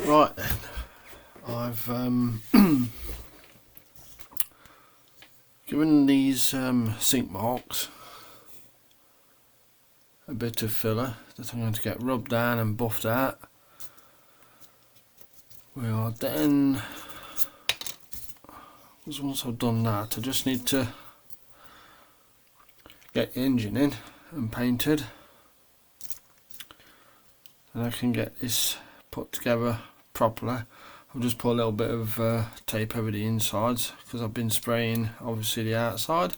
Right then, I've given these sink marks a bit of filler that I'm going to get rubbed down and buffed out. We are then, once I've done that, I just need to get the engine in and painted, and I can get this put together properly. I've just put a little bit of tape over the insides because I've been spraying obviously the outside.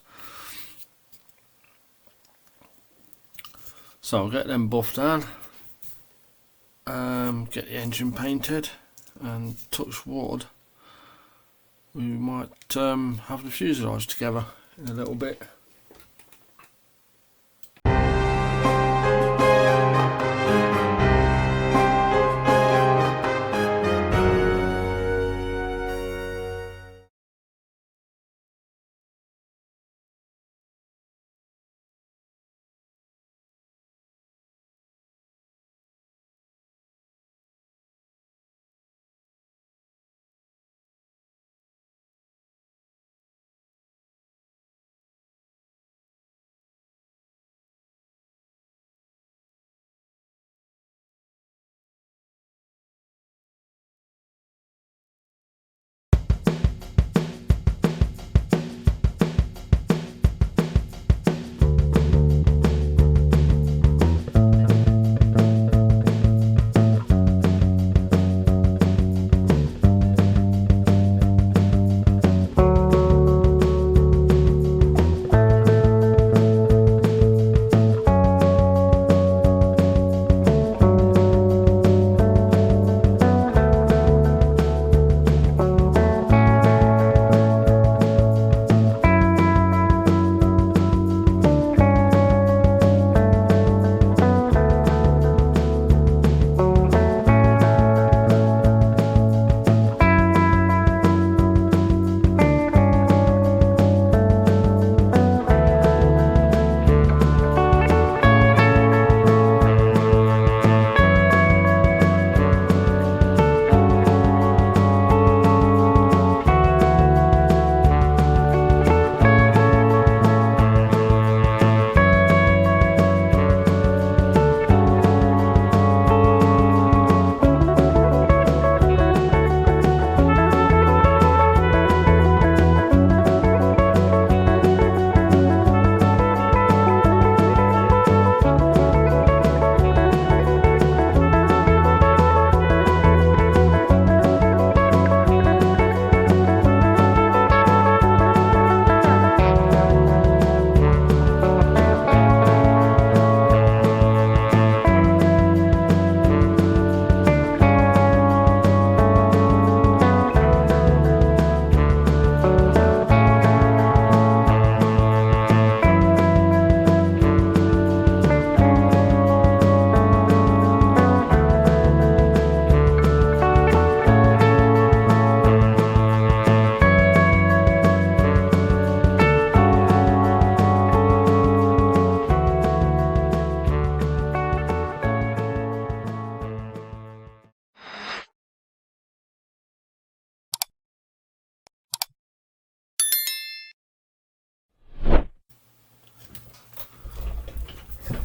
So I'll get them buffed down, get the engine painted, and touch wood, we might have the fuselage together in a little bit.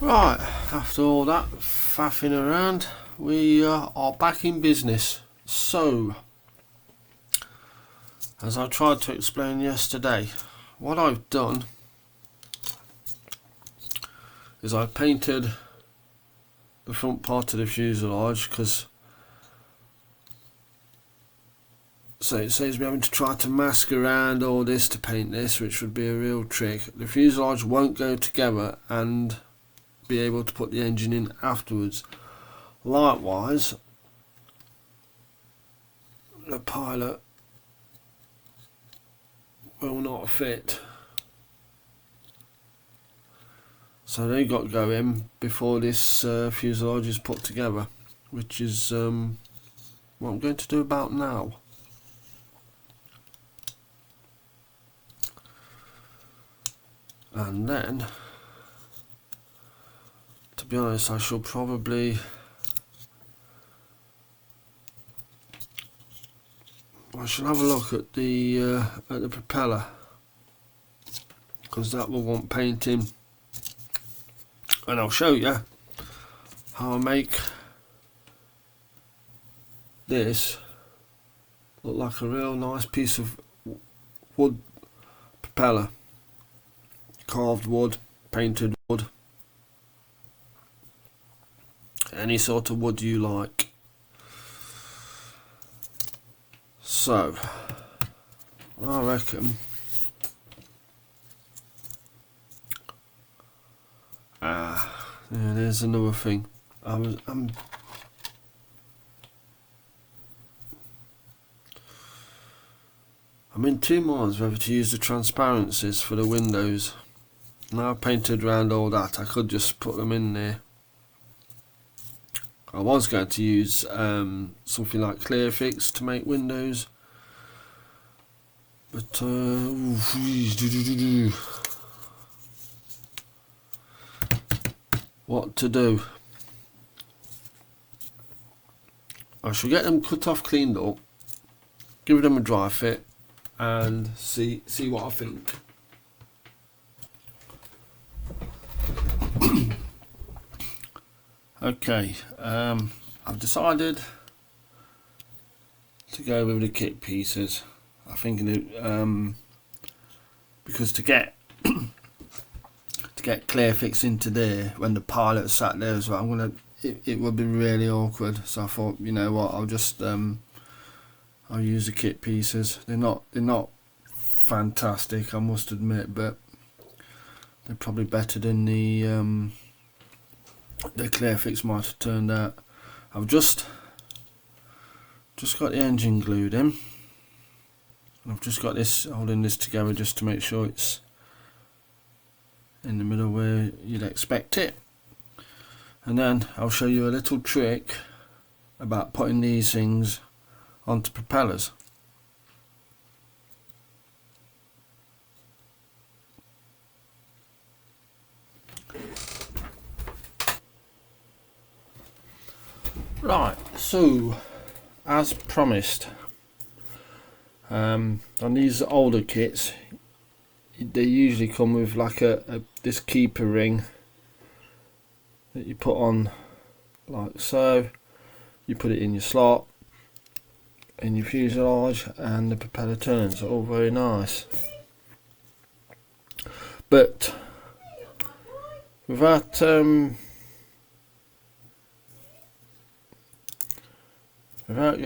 Right, after all that faffing around, we are back in business. So, as I tried to explain yesterday, what I've done is I painted the front part of the fuselage, because so it saves me having to try to mask around all this to paint this, which would be a real trick. The fuselage won't go together and be able to put the engine in afterwards. Likewise, the pilot will not fit, so they got to go in before this fuselage is put together, which is what I'm going to do about now. And then, to be honest, I shall probably I shall have a look at the propeller, because that will want painting, and I'll show you how I make this look like a real nice piece of wood propeller. Carved wood, painted wood, any sort of wood you like. So I reckon yeah, there's another thing. I'm in two minds whether to use the transparencies for the windows. Now I've painted around all that, I could just put them in there. I was going to use something like Airfix to make windows, but what to do? I shall get them cut off, cleaned up, give them a dry fit, and see what I think. Okay, I've decided to go with the kit pieces. I think because to get Airfix into there when the pilot sat there as well, it would be really awkward. So I thought, you know what, I'll just I'll use the kit pieces. They're not fantastic, I must admit, but they're probably better than the Airfix might have turned out. I've just got the engine glued in. I've just got this, holding this together just to make sure it's in the middle where you'd expect it. And then I'll show you a little trick about putting these things onto propellers. Right, so as promised, on these older kits they usually come with like this keeper ring that you put on like so. You put it in your slot, in your fuselage, and the propeller turns. All very nice, but without without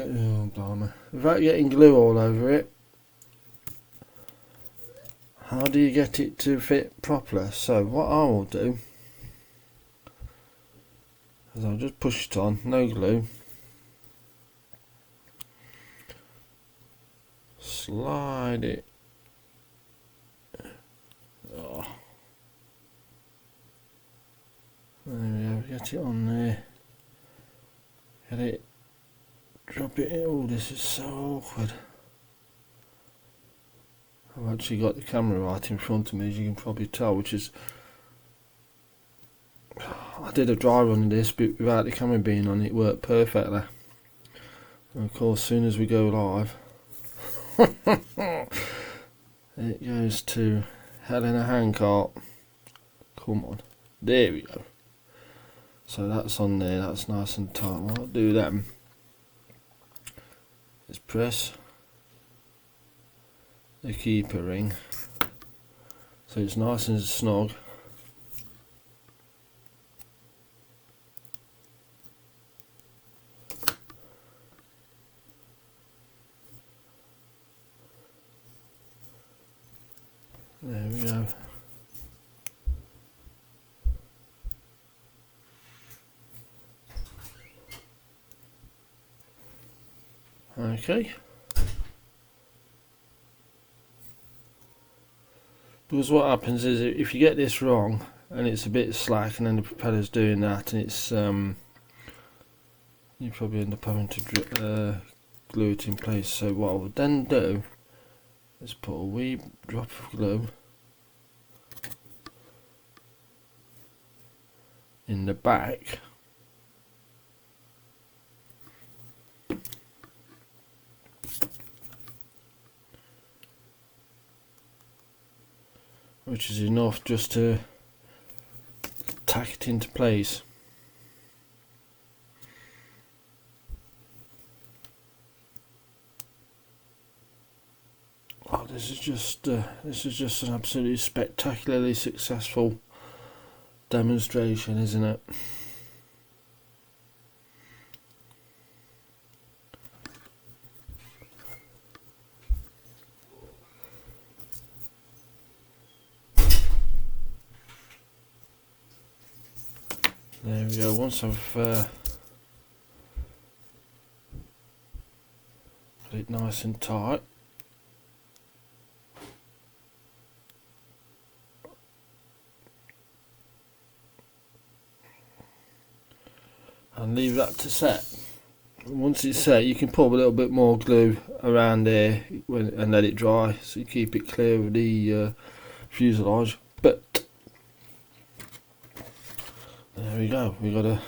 getting glue all over it, how do you get it to fit properly? So what I will do is I'll just push it on, no glue, slide it, there we go, get it on there, get it, drop it in. Oh, this is so awkward. I've actually got the camera right in front of me, as you can probably tell, which is, I did a dry run of this, but without the camera being on, it worked perfectly. And of course, as soon as we go live, it goes to hell in a handcart. Come on, there we go. So that's on there, that's nice and tight. What I'll do then is press the keeper ring so it's nice and snug. There we go. Okay. Because what happens is, if you get this wrong and it's a bit slack and then the propeller's doing that, and it's you probably end up having to glue it in place. So what I would then do is put a wee drop of glue in the back, which is enough just to tack it into place. Oh, this is just an absolutely spectacularly successful demonstration, isn't it? There we go. Once I've got it nice and tight, and leave that to set. Once it's set, you can put a little bit more glue around there and let it dry, so you keep it clear of the fuselage. But there we go. We got to,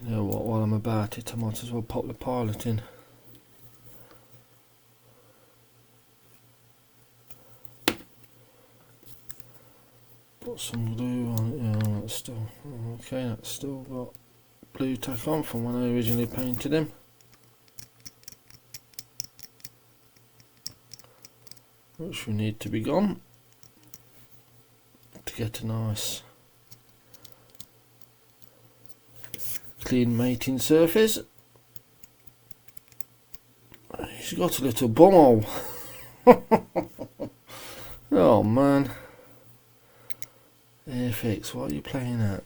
you know what? While I'm about it, I might as well pop the pilot in. Put some glue on it. Yeah, that's still okay. That's still got glue tack on from when I originally painted him. Which we need to be gone to get a nice clean mating surface. He's got a little bumhole. Oh man. Airfix, what are you playing at?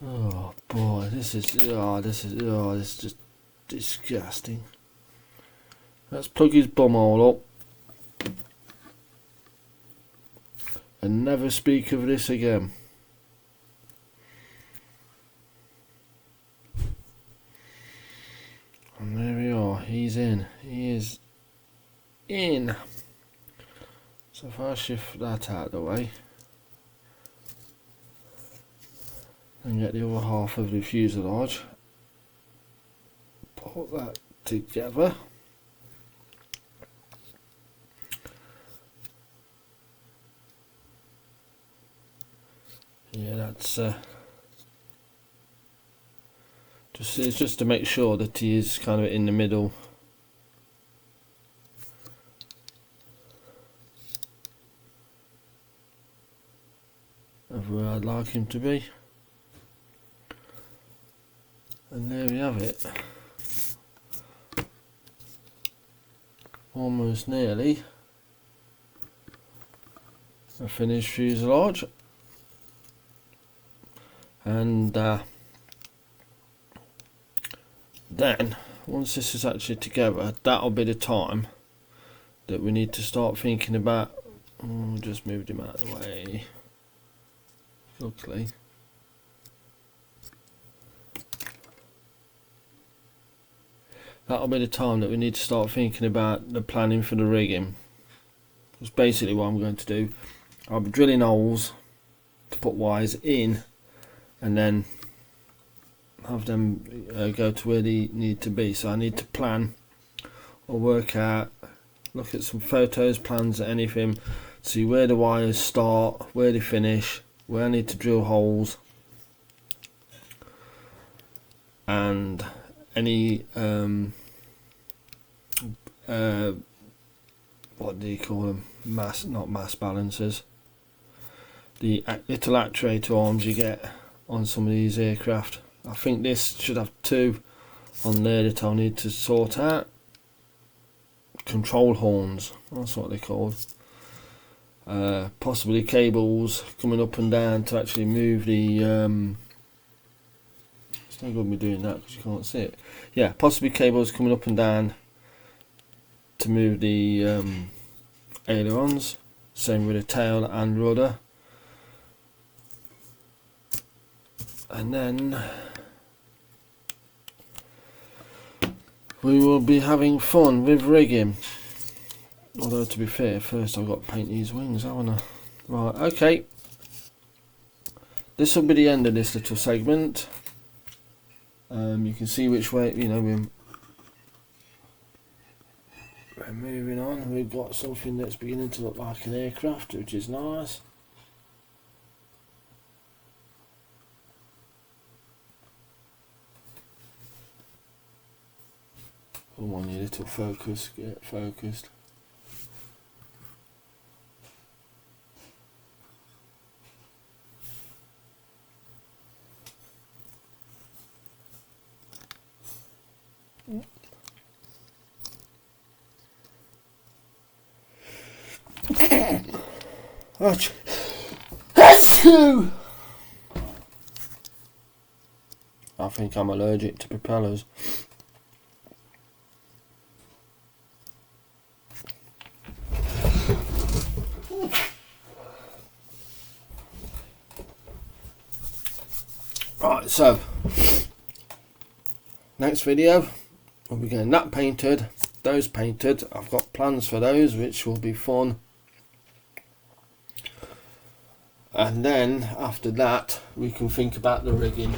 Oh boy, this is just disgusting. Let's plug his bumhole up and never speak of this again. And there we are, he's in. He is in. So if I shift that out of the way and get the other half of the fuselage, put that together. Yeah, that's just to make sure that he is kind of in the middle of where I'd like him to be. And there we have it. Almost nearly a finished fuselage. And then once this is actually together, that'll be the time that we need to start thinking about. Just moved him out of the way, luckily. That'll be the time that we need to start thinking about the planning for the rigging. That's basically what I'm going to do. I'll be drilling holes to put wires in, and then have them go to where they need to be. So I need to plan or work out, look at some photos, plans, anything, see where the wires start, where they finish, where I need to drill holes, and any what do you call them? Not mass balancers. The little actuator arms you get on some of these aircraft. I think this should have two on there that I'll need to sort out. Control horns, that's what they're called. Possibly cables coming up and down to actually move the it's not going to be doing that because you can't see it. Yeah, possibly cables coming up and down to move the ailerons. Same with the tail and rudder. And then we will be having fun with rigging. Although to be fair, first I've got to paint these wings, haven't I? Right, okay. this will be the end of this little segment. You can see which way, you know, we're moving on. We've got something that's beginning to look like an aircraft, which is nice. Come on, you little focus, get focused. I think I'm allergic to propellers. Right, so next video we'll be getting that painted, those painted. I've got plans for those which will be fun, and then after that we can think about the rigging.